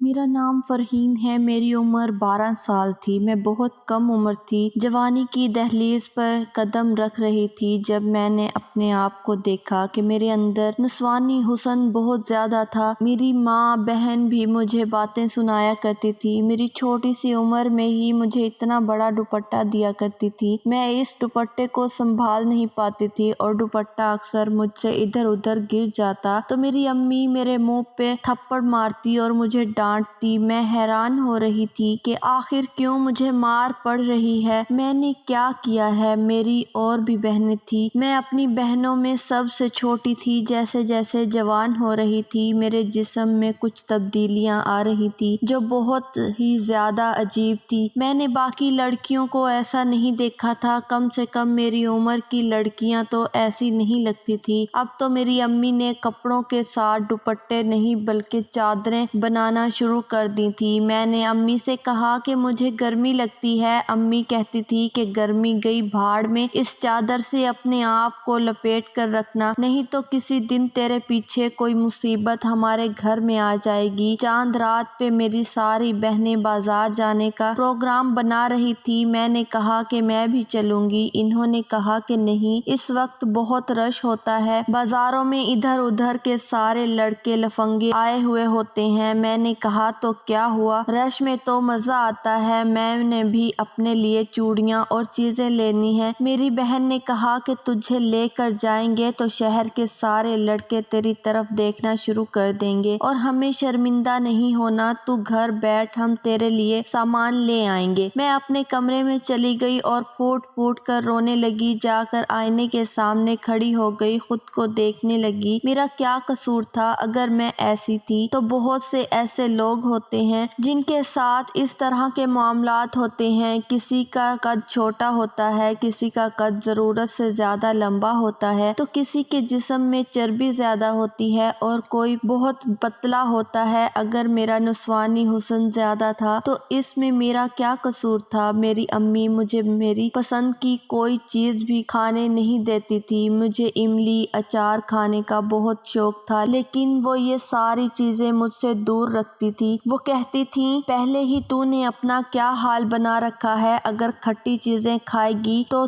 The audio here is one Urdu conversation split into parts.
میرا نام فرحین ہے۔ میری عمر 12 سال تھی۔ میں بہت کم عمر تھی، جوانی کی دہلیز پر قدم رکھ رہی تھی جب میں نے اپنے آپ کو دیکھا کہ میرے اندر نسوانی حسن بہت زیادہ تھا۔ میری ماں بہن بھی مجھے باتیں سنایا کرتی تھی۔ میری چھوٹی سی عمر میں ہی مجھے اتنا بڑا دوپٹہ دیا کرتی تھی۔ میں اس دوپٹے کو سنبھال نہیں پاتی تھی اور دوپٹہ اکثر مجھ سے ادھر ادھر گر جاتا تو میری امی میرے منہ پہ تھپڑ مارتی اور مجھے ڈانٹتی۔ میں حیران ہو رہی تھی کہ آخر کیوں مجھے مار پڑ رہی ہے، میں نے کیا کیا ہے۔ میری اور بھی بہنیں تھیں، میں اپنی بہنوں میں سب سے چھوٹی تھی۔ جیسے جیسے جوان ہو رہی تھی میرے جسم میں کچھ تبدیلیاں آ رہی تھی جو بہت ہی زیادہ عجیب تھی۔ میں نے باقی لڑکیوں کو ایسا نہیں دیکھا تھا، کم سے کم میری عمر کی لڑکیاں تو ایسی نہیں لگتی تھی۔ اب تو میری امی نے کپڑوں کے ساتھ دوپٹے نہیں بلکہ چادریں بنانا شروع کر دی تھی۔ میں نے امی سے کہا کہ مجھے گرمی لگتی ہے۔ امی کہتی تھی کہ گرمی گئی بھاڑ میں، اس چادر سے اپنے آپ کو لپیٹ کر رکھنا، نہیں تو کسی دن تیرے پیچھے کوئی مصیبت ہمارے گھر میں آ جائے گی۔ چاند رات پہ میری ساری بہنیں بازار جانے کا پروگرام بنا رہی تھی۔ میں نے کہا کہ میں بھی چلوں گی۔ انہوں نے کہا کہ نہیں، اس وقت بہت رش ہوتا ہے، بازاروں میں ادھر ادھر کے سارے لڑکے لفنگے آئے ہوئے ہوتے ہیں۔ میں نے کہا تو کیا ہوا، رش میں تو مزہ آتا ہے، میں نے بھی اپنے لیے چوڑیاں اور چیزیں لینی ہیں۔ میری بہن نے کہا کہ تجھے لے کر جائیں گے تو شہر کے سارے لڑکے تیری طرف دیکھنا شروع کر دیں گے اور ہمیں شرمندہ نہیں ہونا، تو گھر بیٹھ، ہم تیرے لیے سامان لے آئیں گے۔ میں اپنے کمرے میں چلی گئی اور پھوٹ پھوٹ کر رونے لگی۔ جا کر آئینے کے سامنے کھڑی ہو گئی، خود کو دیکھنے لگی۔ میرا کیا قصور تھا؟ اگر میں ایسی تھی تو بہت سے ایسے لوگ ہوتے ہیں جن کے ساتھ اس طرح کے معاملات ہوتے ہیں۔ کسی کا قد چھوٹا ہوتا ہے، کسی کا قد ضرورت سے زیادہ لمبا ہوتا ہے، تو کسی کے جسم میں چربی زیادہ ہوتی ہے اور کوئی بہت پتلا ہوتا ہے۔ اگر میرا نسوانی حسن زیادہ تھا تو اس میں میرا کیا قصور تھا؟ میری امی مجھے میری پسند کی کوئی چیز بھی کھانے نہیں دیتی تھی۔ مجھے املی، اچار کھانے کا بہت شوق تھا، لیکن وہ یہ ساری چیزیں مجھ سے دور رکھتی تھی۔ وہ کہتی تھیں پہلے ہی تو نے اپنا کیا حال بنا رکھا ہے، اگر کھٹی چیزیں کھائے گی تو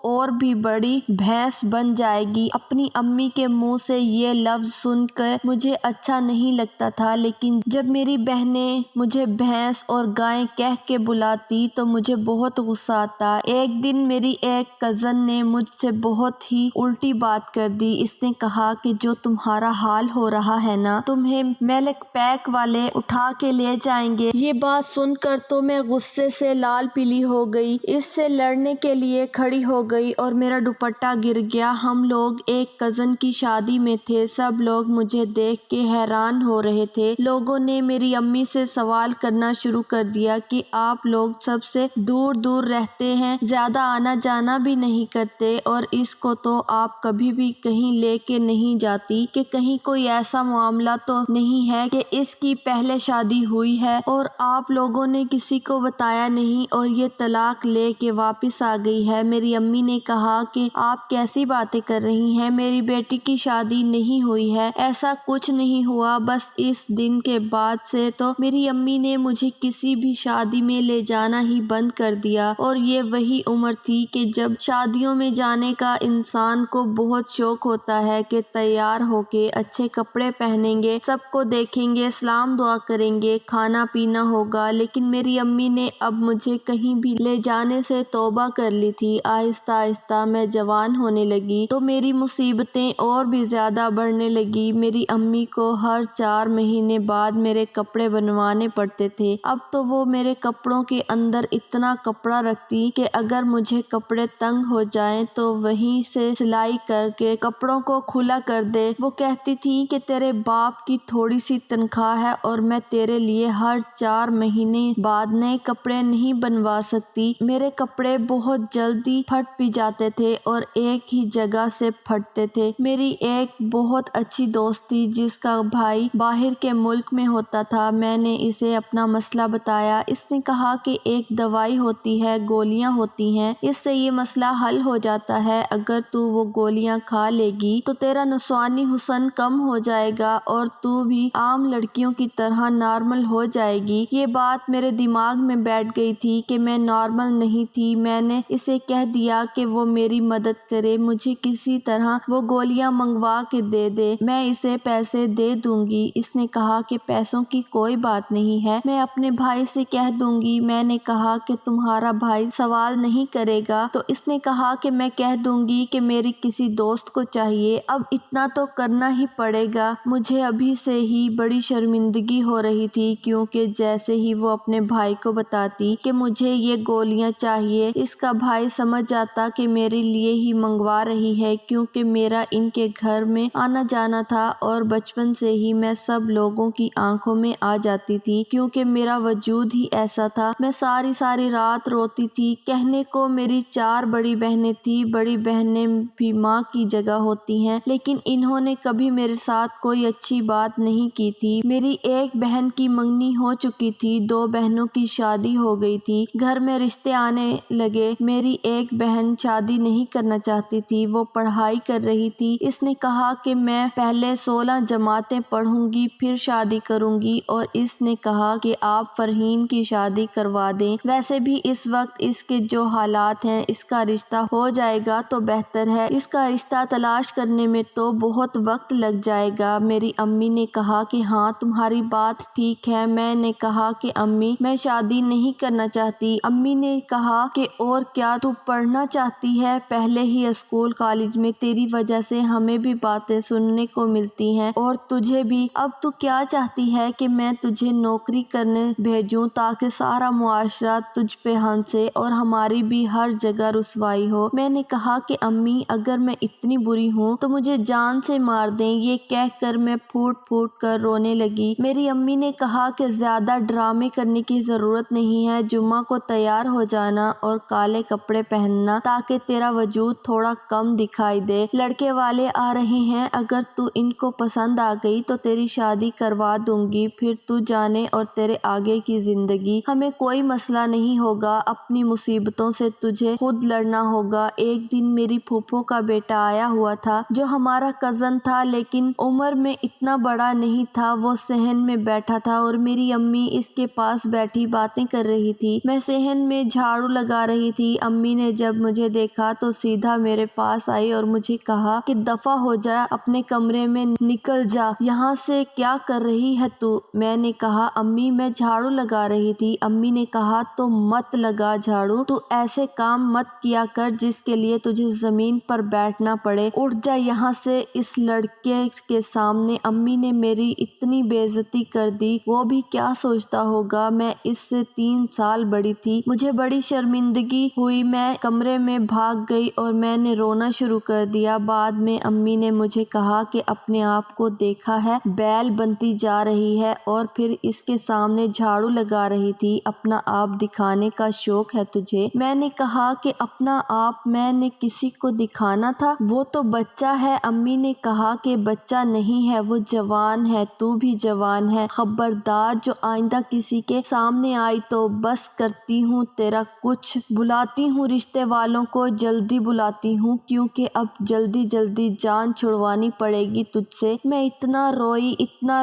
اور بھی بڑی بھینس بن جائے گی۔ اپنی امی کے منہ سے یہ لفظ سن کر مجھے اچھا نہیں لگتا تھا، لیکن جب میری بہنیں مجھے بھینس اور گائے کہہ کے بلاتی تو مجھے بہت غصہ آتا۔ ایک دن میری ایک کزن نے مجھ سے بہت ہی الٹی بات کر دی۔ اس نے کہا کہ جو تمہارا حال ہو رہا ہے نا، تمہیں ملک پیک والے اٹھا کے لے جائیں گے۔ یہ بات سن کر تو میں غصے سے لال پیلی ہو گئی، اس سے لڑنے کے لیے کھڑی ہو گئی اور میرا دوپٹہ گر گیا۔ ہم لوگ ایک کزن کی شادی میں تھے، سب لوگ مجھے دیکھ کے حیران ہو رہے تھے۔ لوگوں نے میری امی سے سوال کرنا شروع کر دیا کہ آپ لوگ سب سے دور دور رہتے ہیں، زیادہ آنا جانا بھی نہیں کرتے، اور اس کو تو آپ کبھی بھی کہیں لے کے نہیں جاتی، کہ کہیں کوئی ایسا معاملہ تو نہیں ہے کہ اس کی پہلے شادی ہوئی ہے اور آپ لوگوں نے کسی کو بتایا نہیں اور یہ طلاق لے کے واپس آ گئی ہے۔ میری امی نے کہا کہ آپ کیسی باتیں کر رہی ہیں، میری بیٹی کی شادی نہیں ہوئی ہے، ایسا کچھ نہیں ہوا۔ بس اس دن کے بعد سے تو میری امی نے مجھے کسی بھی شادی میں لے جانا ہی بند کر دیا، اور یہ وہی عمر تھی کہ جب شادیوں میں جانے کا انسان کو بہت شوق ہوتا ہے کہ تیار ہو کے اچھے کپڑے پہنیں گے، سب کو دیکھیں گے، سلام دعا کریں گے، کھانا پینا ہوگا۔ لیکن میری امی نے اب مجھے کہیں بھی لے جانے سے توبہ کر لی تھی۔ آہستہ آہستہ میں جوان ہونے لگی تو میری مصیبتیں اور بھی زیادہ بڑھنے لگی۔ میری امی کو ہر 4 مہینے بعد میرے کپڑے بنوانے پڑتے تھے۔ اب تو وہ میرے کپڑوں کے اندر اتنا کپڑا رکھتی کہ اگر مجھے کپڑے تنگ ہو جائیں تو وہیں سے سلائی کر کے کپڑوں کو کھلا کر دے۔ وہ کہتی تھی کہ تیرے باپ کی تھوڑی سی تنخواہ ہے اور میں تیرے لیے ہر 4 مہینے بعد نئے کپڑے نہیں بنوا سکتی۔ میرے کپڑے بہت جلدی پھٹ بھی جاتے تھے اور ایک ہی جگہ سے پھٹتے تھے۔ میری ایک بہت اچھی دوست تھی جس کا بھائی باہر کے ملک میں ہوتا تھا۔ میں نے اسے اپنا مسئلہ بتایا۔ اس نے کہا کہ ایک دوائی ہوتی ہے، گولیاں ہوتی ہیں، اس سے یہ مسئلہ حل ہو جاتا ہے۔ اگر تو وہ گولیاں کھا لے گی تو تیرا نسوانی حسن کم ہو جائے گا اور تو بھی عام لڑکیوں کی طرح طرح نارمل ہو جائے گی۔ یہ بات میرے دماغ میں بیٹھ گئی تھی کہ میں نارمل نہیں تھی۔ میں نے اسے کہہ دیا کہ وہ میری مدد کرے، مجھے کسی طرح وہ گولیاں منگوا کے دے دے، میں اسے پیسے دے دوں گی۔ اس نے کہا کہ پیسوں کی کوئی بات نہیں ہے، میں اپنے بھائی سے کہہ دوں گی۔ میں نے کہا کہ تمہارا بھائی سوال نہیں کرے گا؟ تو اس نے کہا کہ میں کہہ دوں گی کہ میری کسی دوست کو چاہیے۔ اب اتنا تو کرنا ہی پڑے گا۔ مجھے ابھی سے ہی بڑی شرمندگی ہو رہی تھی، کیونکہ جیسے ہی وہ اپنے بھائی کو بتاتی کہ مجھے یہ گولیاں چاہیے، اس کا بھائی سمجھ جاتا کہ میرے لیے ہی منگوا رہی ہے، کیونکہ میرا ان کے گھر میں آنا جانا تھا اور بچپن سے ہی میں سب لوگوں کی آنکھوں میں آ جاتی تھی، کیونکہ میرا وجود ہی ایسا تھا۔ میں ساری رات روتی تھی۔ کہنے کو میری 4 بڑی بہنیں تھیں، بڑی بہنیں بھی ماں کی جگہ ہوتی ہیں، لیکن انہوں نے کبھی میرے ساتھ کوئی اچھی بات نہیں کی تھی۔ میری ایک بہن کی منگنی ہو چکی تھی، 2 بہنوں کی شادی ہو گئی تھی، گھر میں رشتے آنے لگے۔ میری ایک بہن شادی نہیں کرنا چاہتی تھی، وہ پڑھائی کر رہی تھی۔ اس نے کہا کہ میں پہلے 16 جماعتیں پڑھوں گی پھر شادی کروں گی، اور اس نے کہا کہ آپ فرحین کی شادی کروا دیں، ویسے بھی اس وقت اس کے جو حالات ہیں اس کا رشتہ ہو جائے گا تو بہتر ہے، اس کا رشتہ تلاش کرنے میں تو بہت وقت لگ جائے گا۔ میری امی نے کہا کہ ہاں تمہاری بات ٹھیک ہے۔ میں نے کہا کہ امی میں شادی نہیں کرنا چاہتی۔ امی نے کہا کہ اور کیا تو پڑھنا چاہتی ہے؟ پہلے ہی اسکول کالج میں تیری وجہ سے ہمیں بھی باتیں سننے کو ملتی ہیں اور تجھے بھی۔ اب تو کیا چاہتی ہے کہ میں تجھے نوکری کرنے بھیجوں تاکہ سارا معاشرہ تجھ پہ ہنسے اور ہماری بھی ہر جگہ رسوائی ہو؟ میں نے کہا کہ امی اگر میں اتنی بری ہوں تو مجھے جان سے مار دیں۔ یہ کہہ کر میں پھوٹ پھوٹ کر رونے لگی۔ میری امی نے کہا کہ زیادہ ڈرامے کرنے کی ضرورت نہیں ہے، جمعہ کو تیار ہو جانا اور کالے کپڑے پہننا تاکہ تیرا وجود تھوڑا کم دکھائی دے۔ لڑکے والے آ رہے ہیں، اگر تو ان کو پسند آ گئی تو تیری شادی کروا دوں گی، پھر تو جانے اور تیرے آگے کی زندگی، ہمیں کوئی مسئلہ نہیں ہوگا، اپنی مصیبتوں سے تجھے خود لڑنا ہوگا۔ ایک دن میری پھوپھو کا بیٹا آیا ہوا تھا جو ہمارا کزن تھا لیکن عمر میں اتنا بڑا نہیں تھا، وہ صحن میں بیٹھا تھا اور میری امی اس کے پاس بیٹھی باتیں کر رہی تھی۔ میں صحن میں جھاڑو لگا رہی تھی۔ امی نے جب مجھے دیکھا تو سیدھا میرے پاس آئی اور مجھے کہا کہ دفع ہو جا، اپنے کمرے میں نکل جا، یہاں سے کیا کر رہی ہے تو؟ میں نے کہا امی میں جھاڑو لگا رہی تھی۔ امی نے کہا تو مت لگا جھاڑو، تو ایسے کام مت کیا کر جس کے لیے تجھے زمین پر بیٹھنا پڑے، اٹھ جا یہاں سے اس لڑکے کے سامنے۔ امی نے میری اتنی بے عزتی کر دی، وہ بھی کیا سوچتا ہوگا، میں اس سے 3 سال بڑی تھی۔ مجھے بڑی شرمندگی ہوئی، میں کمرے میں بھاگ گئی اور میں نے رونا شروع کر دیا۔ بعد میں امی نے مجھے کہا کہ اپنے آپ کو دیکھا ہے، بیل بنتی جا رہی ہے اور پھر اس کے سامنے جھاڑو لگا رہی تھی، اپنا آپ دکھانے کا شوق ہے تجھے؟ میں نے کہا کہ اپنا آپ میں نے کسی کو دکھانا تھا؟ وہ تو بچہ ہے۔ امی نے کہا کہ بچہ نہیں ہے، وہ جوان ہے، تو بھی جوان ہے، خبردار جو آئندہ کسی کے سامنے آئی تو بس کرتی ہوں تیرا کچھ۔ بلاتی ہوں رشتے والوں کو، جلدی بلاتی ہوں، کیونکہ اب جلدی جان چھڑوانی پڑے گی تجھ سے۔ میں اتنا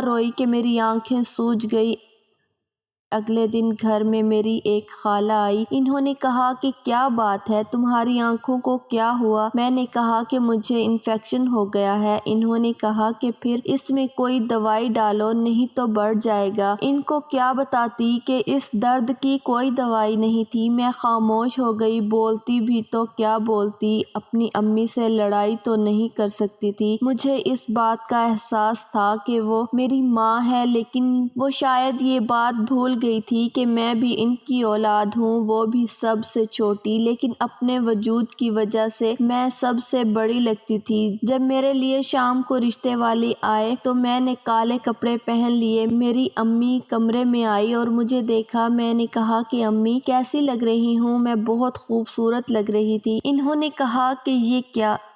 روئی کہ میری آنکھیں سوج گئی۔ اگلے دن گھر میں میری ایک خالہ آئی۔ انہوں نے کہا کہ کیا بات ہے، تمہاری آنکھوں کو کیا ہوا؟ میں نے کہا کہ مجھے انفیکشن ہو گیا ہے۔ انہوں نے کہا کہ پھر اس میں کوئی دوائی ڈالو، نہیں تو بڑھ جائے گا۔ ان کو کیا بتاتی کہ اس درد کی کوئی دوائی نہیں تھی۔ میں خاموش ہو گئی، بولتی بھی تو کیا بولتی، اپنی امی سے لڑائی تو نہیں کر سکتی تھی۔ مجھے اس بات کا احساس تھا کہ وہ میری ماں ہے، لیکن وہ شاید یہ بات بھول گئی تھی کہ میں بھی ان کی اولاد ہوں، وہ بھی سب سے چھوٹی، لیکن اپنے وجود کی وجہ سے میں سب سے بڑی لگتی تھی۔ جب میرے لیے شام کو رشتے والے آئے تو میں نے کالے کپڑے پہن لیے۔ میری امی کمرے میں آئی اور مجھے دیکھا۔ میں نے کہا کہ امی کیسی لگ رہی ہوں؟ میں بہت خوبصورت لگ رہی تھی۔ انہوں نے کہا کہ یہ کیا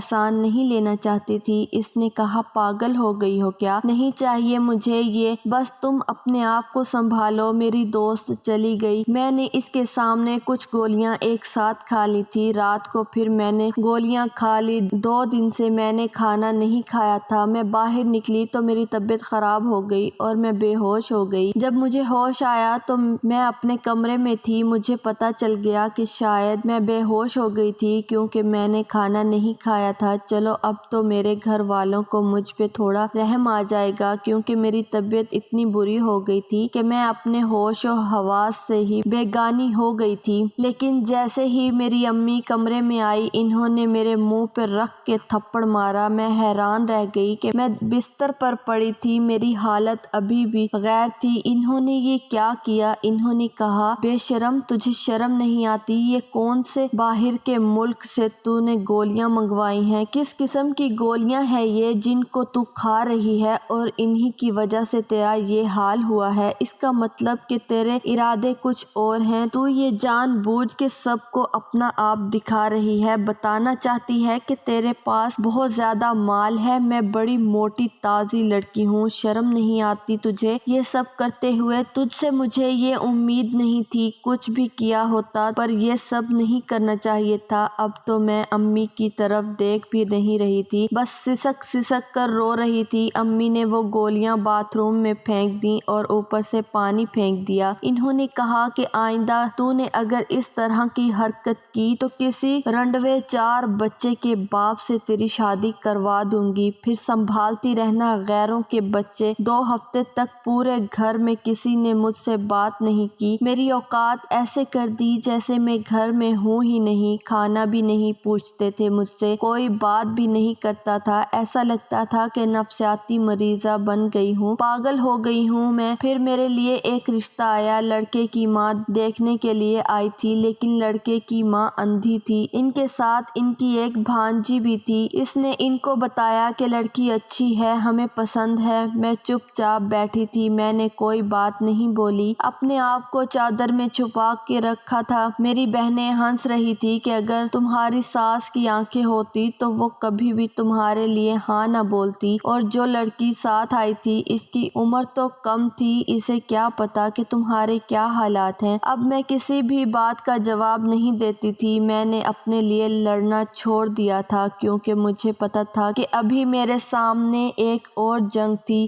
احسان نہیں لینا چاہتی تھی۔ اس نے کہا پاگل ہو گئی ہو کیا؟ نہیں چاہیے مجھے یہ، بس تم اپنے آپ کو سنبھالو۔ میری دوست چلی گئی۔ میں نے اس کے سامنے کچھ گولیاں ایک ساتھ کھا لی تھی رات کو، پھر میں نے گولیاں کھا لی۔ 2 دن سے میں نے کھانا نہیں کھایا تھا۔ میں باہر نکلی تو میری طبیعت خراب ہو گئی اور میں بے ہوش ہو گئی۔ جب مجھے ہوش آیا تو میں اپنے کمرے میں تھی۔ مجھے پتا چل گیا کہ شاید میں بے ہوش ہو گئی تھی کیونکہ میں نے کھانا نہیں کھایا تھا۔ چلو اب تو میرے گھر والوں کو مجھ پہ تھوڑا رحم آ جائے گا، کیونکہ میری طبیعت اتنی بری ہو گئی تھی کہ میں اپنے ہوش و حواس سے ہی بیگانی ہو گئی تھی۔ لیکن جیسے ہی میری امی کمرے میں آئی، انہوں نے میرے منہ پہ رکھ کے تھپڑ مارا۔ میں حیران رہ گئی کہ میں بستر پر پڑی تھی، میری حالت ابھی بھی غیر تھی۔ انہوں نے یہ کیا کیا؟ انہوں نے کہا بے شرم، تجھے شرم نہیں آتی؟ یہ کون سے باہر کے ملک سے تو نے گولیاں منگوائی ہیں؟ کس قسم کی گولیاں ہیں یہ جن کو تو کھا رہی ہے اور انہی کی وجہ سے تیرا یہ حال ہوا ہے؟ اس کا مطلب کہ تیرے ارادے کچھ اور ہیں، تو یہ جان بوجھ کے سب کو اپنا آپ دکھا رہی ہے، بتانا چاہتی ہے کہ تیرے پاس بہت زیادہ مال ہے۔ میں بڑی موٹی تازی لڑکی ہوں، شرم نہیں آتی تجھے یہ سب کرتے ہوئے؟ تجھ سے مجھے یہ امید نہیں تھی، کچھ بھی کیا ہوتا پر یہ سب نہیں کرنا چاہیے تھا۔ اب تو میں امی کی طرف دیکھ بھی نہیں رہی تھی، بس سسک سسک کر رو رہی تھی۔ امی نے وہ گولیاں باتھ روم میں پھینک دیں اور اوپر سے پانی پھینک دیا۔ انہوں نے کہا کہ آئندہ تو نے اگر اس طرح کی حرکت کی تو کسی رنڈوے 4 بچے کے باپ سے تیری شادی کروا دوں گی، پھر سنبھالتی رہنا غیروں کے بچے۔ 2 ہفتے تک پورے گھر میں کسی نے مجھ سے بات نہیں کی، میری اوقات ایسے کر دی جیسے میں گھر میں ہوں ہی نہیں، کھانا بھی نہیں پوچھتے تھے مجھ سے، کوئی بات بھی نہیں کرتا تھا، ایسا لگتا تھا کہ نفسیاتی مریضہ بن گئی ہوں، پاگل ہو گئی ہوں میں۔ پھر میرے لیے ایک رشتہ آیا، لڑکے کی ماں دیکھنے کے لیے آئی تھی، لیکن لڑکے کی ماں اندھی تھی۔ ان کے ساتھ ان کی ایک بھانجی بھی تھی۔ اس نے ان کو بتایا کہ لڑکی اچھی ہے، ہمیں پسند ہے۔ میں چپ چاپ بیٹھی تھی، میں نے کوئی بات نہیں بولی، اپنے آپ کو چادر میں چھپا کے رکھا تھا۔ میری بہنیں ہنس رہی تھی کہ اگر تمہاری ساس کی آنکھیں ہوتی تو وہ کبھی بھی تمہارے لیے ہاں نہ بولتی، اور جو لڑکی ساتھ آئی تھی اس کی عمر تو کم تھی، اسے کیا پتا کہ تمہارے کیا حالات ہیں۔ اب میں کسی بھی بات کا جواب نہیں دیتی تھی، میں نے اپنے لیے لڑنا چھوڑ دیا تھا کیونکہ مجھے پتا تھا کہ ابھی میرے سامنے ایک اور جنگ تھی۔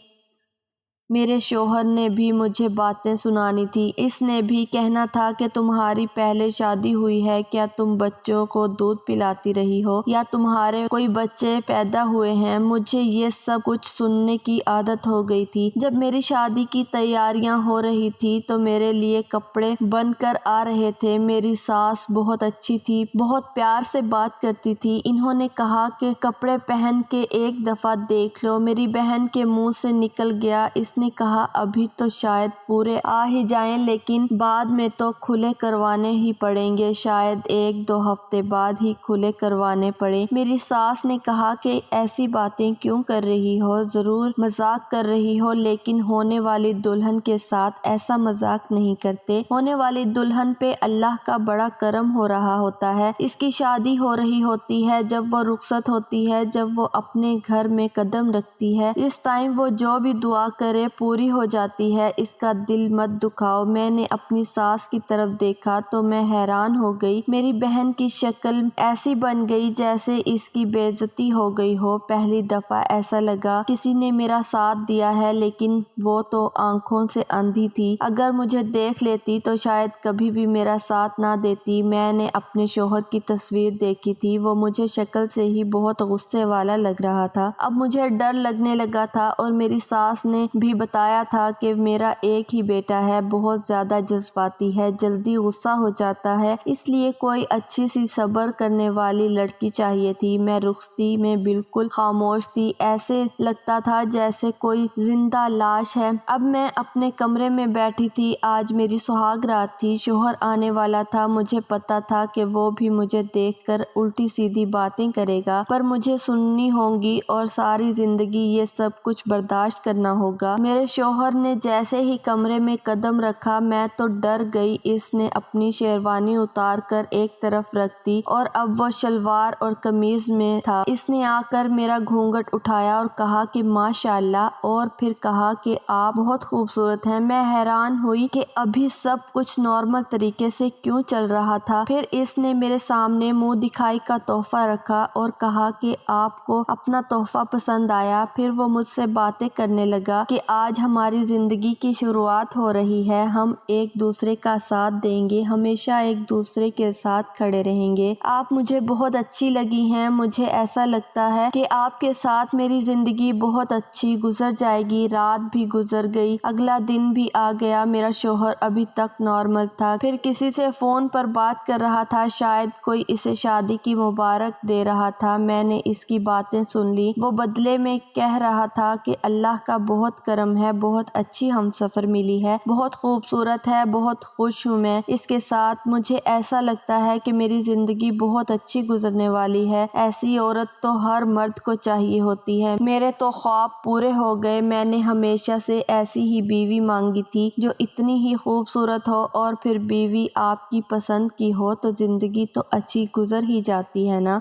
میرے شوہر نے بھی مجھے باتیں سنانی تھی، اس نے بھی کہنا تھا کہ تمہاری پہلے شادی ہوئی ہے، کیا تم بچوں کو دودھ پلاتی رہی ہو یا تمہارے کوئی بچے پیدا ہوئے ہیں؟ مجھے یہ سب کچھ سننے کی عادت ہو گئی تھی۔ جب میری شادی کی تیاریاں ہو رہی تھی تو میرے لیے کپڑے بن کر آ رہے تھے۔ میری ساس بہت اچھی تھی، بہت پیار سے بات کرتی تھی۔ انہوں نے کہا کہ کپڑے پہن کے ایک دفعہ دیکھ لو۔ میری بہن کے منہ سے نکل گیا، اس نے کہا ابھی تو شاید پورے آ ہی جائیں، لیکن بعد میں تو کھلے کروانے ہی پڑیں گے، شاید 1-2 ہفتے بعد ہی کھلے کروانے پڑیں۔ میری ساس نے کہا کہ ایسی باتیں کیوں کر رہی ہو، ضرور مذاق کر رہی ہو، لیکن ہونے والی دلہن کے ساتھ ایسا مذاق نہیں کرتے، ہونے والی دلہن پہ اللہ کا بڑا کرم ہو رہا ہوتا ہے، اس کی شادی ہو رہی ہوتی ہے، جب وہ رخصت ہوتی ہے، جب وہ اپنے گھر میں قدم رکھتی ہے، اس ٹائم وہ جو بھی دعا کرے پوری ہو جاتی ہے، اس کا دل مت دکھاؤ۔ میں نے اپنی ساس کی طرف دیکھا تو میں حیران ہو گئی، میری بہن کی شکل ایسی بن گئی جیسے اس کی بے عزتی ہو گئی ہو۔ پہلی دفعہ ایسا لگا کسی نے میرا ساتھ دیا ہے، لیکن وہ تو آنکھوں سے اندھی تھی، اگر مجھے دیکھ لیتی تو شاید کبھی بھی میرا ساتھ نہ دیتی۔ میں نے اپنے شوہر کی تصویر دیکھی تھی، وہ مجھے شکل سے ہی بہت غصے والا لگ رہا تھا، اب مجھے ڈر لگنے لگا تھا، اور میری ساس نے بھی بتایا تھا کہ میرا ایک ہی بیٹا ہے، بہت زیادہ جذباتی ہے، جلدی غصہ ہو جاتا ہے، اس لیے کوئی اچھی سی صبر کرنے والی لڑکی چاہیے تھی۔ میں رخصتی میں بالکل خاموش تھی، ایسے لگتا تھا جیسے کوئی زندہ لاش ہے۔ اب میں اپنے کمرے میں بیٹھی تھی، آج میری سہاگ رات تھی، شوہر آنے والا تھا، مجھے پتا تھا کہ وہ بھی مجھے دیکھ کر الٹی سیدھی باتیں کرے گا، پر مجھے سننی ہوں گی اور ساری زندگی یہ سب کچھ برداشت کرنا ہوگا۔ میرے شوہر نے جیسے ہی کمرے میں قدم رکھا میں تو ڈر گئی۔ اس نے اپنی شیروانی اتار کر ایک طرف رکھ دی اور اب وہ شلوار اور قمیض میں تھا۔ اس نے آ کر میرا گھونگھٹ اٹھایا اور کہا کہ ماشاء اللہ، اور پھر کہا کہ آپ بہت خوبصورت ہیں۔ میں حیران ہوئی کہ ابھی سب کچھ نارمل طریقے سے کیوں چل رہا تھا۔ پھر اس نے میرے سامنے منہ دکھائی کا تحفہ رکھا اور کہا کہ آپ کو اپنا تحفہ پسند آیا۔ پھر وہ مجھ سے باتیں کرنے لگا کہ آج ہماری زندگی کی شروعات ہو رہی ہے، ہم ایک دوسرے کا ساتھ دیں گے، ہمیشہ ایک دوسرے کے ساتھ کھڑے رہیں گے۔ آپ مجھے بہت اچھی لگی ہیں، مجھے ایسا لگتا ہے کہ آپ کے ساتھ میری زندگی بہت اچھی گزر جائے گی۔ رات بھی گزر گئی، اگلا دن بھی آ گیا، میرا شوہر ابھی تک نارمل تھا۔ پھر کسی سے فون پر بات کر رہا تھا، شاید کوئی اسے شادی کی مبارک دے رہا تھا۔ میں نے اس کی باتیں سن لی۔ وہ بدلے میں کہہ رہا تھا کہ اللہ کا بہت کرم ہے، بہت اچھی ہمسفر ملی ہے، بہت خوبصورت ہے، بہت خوش ہوں میں اس کے ساتھ۔ مجھے ایسا لگتا ہے کہ میری زندگی بہت اچھی گزرنے والی ہے۔ ایسی عورت تو ہر مرد کو چاہیے ہوتی ہے۔ میرے تو خواب پورے ہو گئے۔ میں نے ہمیشہ سے ایسی ہی بیوی مانگی تھی جو اتنی ہی خوبصورت ہو، اور پھر بیوی آپ کی پسند کی ہو تو زندگی تو اچھی گزر ہی جاتی ہے نا۔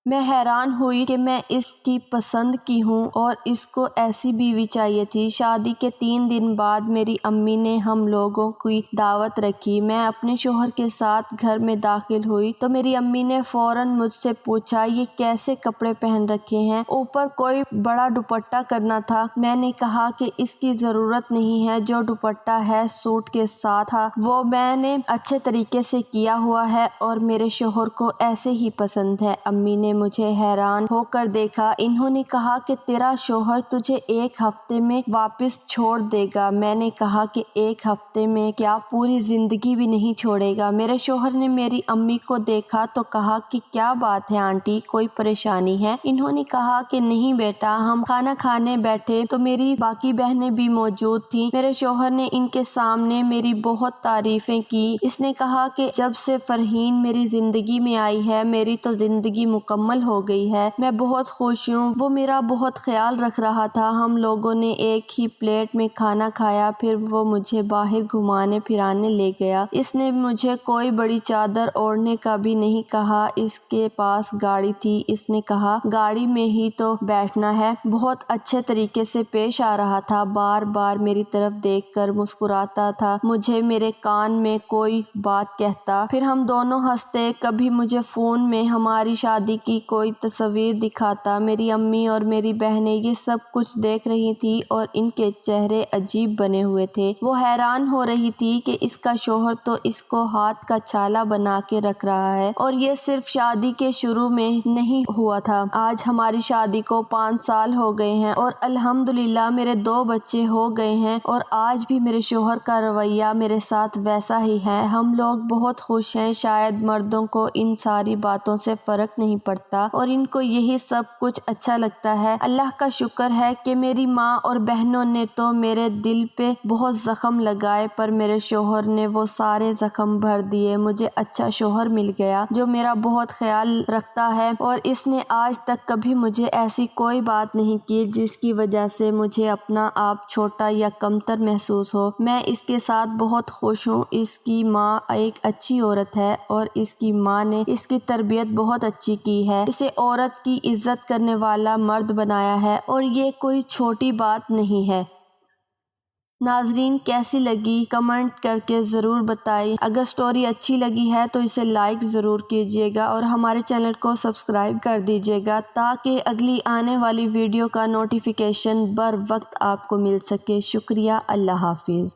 میں حیران ہوئی کہ میں اس کی پسند کی ہوں اور اس کو ایسی بیوی چاہیے تھی۔ شادی کے 3 دن بعد میری امی نے ہم لوگوں کی دعوت رکھی۔ میں اپنے شوہر کے ساتھ گھر میں داخل ہوئی تو میری امی نے فوراً مجھ سے پوچھا یہ کیسے کپڑے پہن رکھے ہیں، اوپر کوئی بڑا دوپٹہ کرنا تھا۔ میں نے کہا کہ اس کی ضرورت نہیں ہے، جو دوپٹہ ہے سوٹ کے ساتھ تھا وہ میں نے اچھے طریقے سے کیا ہوا ہے اور میرے شوہر کو ایسے ہی پسند ہے۔ امی نے مجھے حیران ہو کر دیکھا۔ انہوں نے کہا کہ تیرا شوہر تجھے 1 ہفتے میں واپس چھوڑ دے گا۔ میں نے کہا کہ 1 ہفتے میں کیا، پوری زندگی بھی نہیں چھوڑے گا۔ میرے شوہر نے میری امی کو دیکھا تو کہا کہ کیا بات ہے آنٹی، کوئی پریشانی ہے؟ انہوں نے کہا کہ نہیں بیٹا، ہم کھانا کھانے بیٹھے تو میری باقی بہنیں بھی موجود تھیں۔ میرے شوہر نے ان کے سامنے میری بہت تعریفیں کی۔ اس نے کہا کہ جب سے فرحین میری زندگی میں آئی ہے میری تو زندگی مکمل ہو گئی ہے، میں بہت خوش ہوں۔ وہ میرا بہت خیال رکھ رہا تھا۔ ہم لوگوں نے ایک ہی پلیٹ میں کھانا کھایا، پھر وہ مجھے باہر گھمانے پھرانے لے گیا۔ اس نے مجھے کوئی بڑی چادر اوڑھنے کا بھی نہیں کہا۔ اس کے پاس گاڑی تھی، اس نے کہا گاڑی میں ہی تو بیٹھنا ہے۔ بہت اچھے طریقے سے پیش آ رہا تھا، بار بار میری طرف دیکھ کر مسکراتا تھا، مجھے میرے کان میں کوئی بات کہتا، پھر ہم دونوں ہنستے۔ کبھی مجھے فون میں ہماری شادی کی کوئی تصویر دکھاتا۔ میری امی اور میری بہنیں یہ سب کچھ دیکھ رہی تھی اور ان کے چہرے عجیب بنے ہوئے تھے۔ وہ حیران ہو رہی تھی کہ اس کا شوہر تو اس کو ہاتھ کا چھالا بنا کے رکھ رہا ہے، اور یہ صرف شادی کے شروع میں نہیں ہوا تھا۔ آج ہماری شادی کو 5 سال ہو گئے ہیں اور الحمدللہ میرے 2 بچے ہو گئے ہیں، اور آج بھی میرے شوہر کا رویہ میرے ساتھ ویسا ہی ہے۔ ہم لوگ بہت خوش ہیں۔ شاید مردوں کو ان ساری باتوں سے فرق نہیں پڑتا اور ان کو یہی سب کچھ اچھا لگتا ہے۔ اللہ کا شکر ہے کہ میری ماں اور بہنوں نے تو میرے دل پہ بہت زخم لگائے، پر میرے شوہر نے وہ سارے زخم بھر دیے۔ مجھے اچھا شوہر مل گیا جو میرا بہت خیال رکھتا ہے، اور اس نے آج تک کبھی مجھے ایسی کوئی بات نہیں کی جس کی وجہ سے مجھے اپنا آپ چھوٹا یا کمتر محسوس ہو۔ میں اس کے ساتھ بہت خوش ہوں۔ اس کی ماں ایک اچھی عورت ہے اور اس کی ماں نے اس کی تربیت بہت اچھی کی ہے، اسے عورت کی عزت کرنے والا مرد بنایا ہے، اور یہ کوئی چھوٹی بات نہیں ہے۔ ناظرین کیسی لگی کمنٹ کر کے ضرور بتائیں۔ اگر سٹوری اچھی لگی ہے تو اسے لائک ضرور کیجیے گا اور ہمارے چینل کو سبسکرائب کر دیجیے گا تاکہ اگلی آنے والی ویڈیو کا نوٹیفیکیشن بر وقت آپ کو مل سکے۔ شکریہ، اللہ حافظ۔